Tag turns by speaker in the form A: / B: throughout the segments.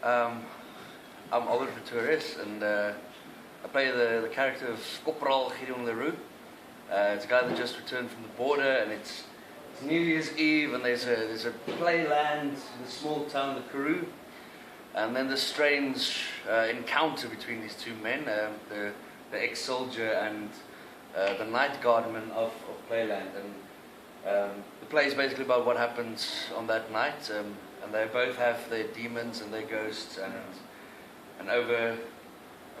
A: Um, I'm Pretorius, and I play the character of Corporal Gideon Leroux. It's a guy that just returned from the border, and it's New Year's Eve, and there's a Playland in the small town of Karoo, and then this strange encounter between these two men, the ex-soldier and the night guardman of Playland. And the play is basically about what happens on that night, and they both have their demons and their ghosts, and over,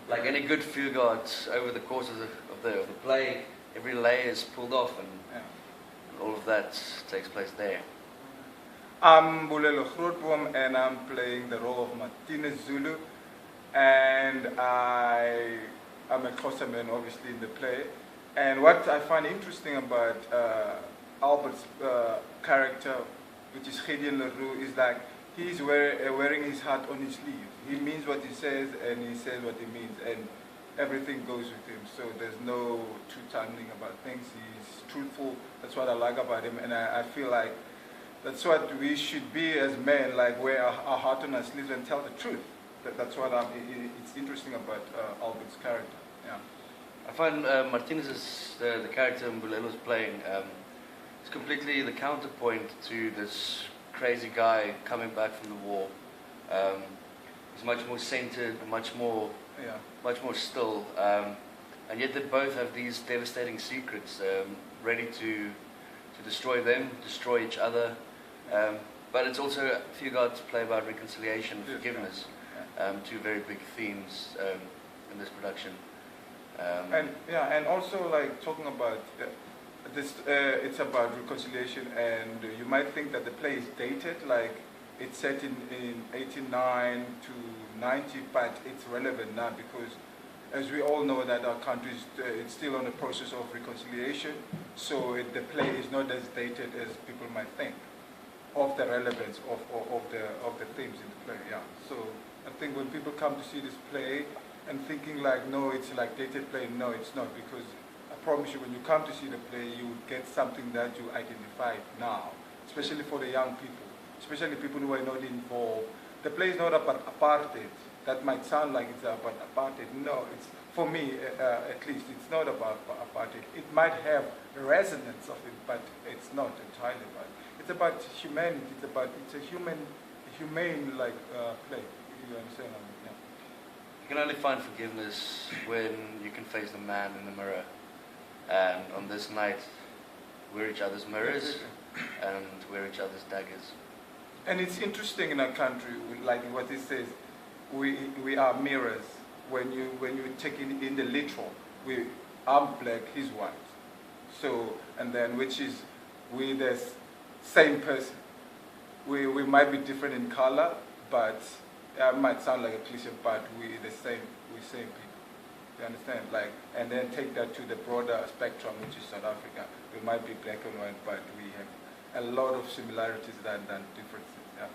A: like any good Fugard, over the course of the play, every layer is pulled off, and all of that takes place there.
B: I'm Mbulelo Grootboom, and I'm playing the role of Martinez Zulu, and I'm a Xhosa man, obviously, in the play. And what I find interesting about Albert's character, which is Gideon Leroux, is like he's wearing his heart on his sleeve. He means what he says, and he says what he means, and everything goes with him. So there's no two-timing about things. He's truthful. That's what I like about him, and I feel like that's what we should be as men, like wear our heart on our sleeves and tell the truth. That's what it's interesting about Albert's character. Yeah.
A: I find Martinez's the character Mbulelo's playing is completely the counterpoint to this crazy guy coming back from the war. He's much more centered, much more still, and yet they both have these devastating secrets, ready to destroy them, destroy each other. But it's also Fugard to play about reconciliation and forgiveness, two very big themes in this production.
B: And also like talking about this, it's about reconciliation, and you might think that the play is dated, like it's set in 89 to 90, but it's relevant now because, as we all know, that our country is it's still on the process of reconciliation. So the play is not as dated as people might think of the relevance of the themes in the play. Yeah. So I think when people come to see this play and thinking like, no, it's like dated play, no, it's not, because I promise you, when you come to see the play, you get something that you identify now, especially for the young people, especially people who are not involved. The play is not about apartheid. That might sound like it's about apartheid. No, it's, for me, at least, it's not about apartheid. It might have resonance of it, but it's not entirely about it. It's about humanity. It's a humane like play. You understand? Yeah.
A: You can only find forgiveness when you can face the man in the mirror. And on this night, we're each other's mirrors and we're each other's daggers.
B: And it's interesting in our country, like what it says, we are mirrors. When you take it in the literal, I'm black, he's white. So, and then which is we the same person. We might be different in color, but it might sound like a cliche, but we're same people. You understand? Like, and then take that to the broader spectrum, which is South Africa. We might be black and white, but we have a lot of similarities than differences. Yeah.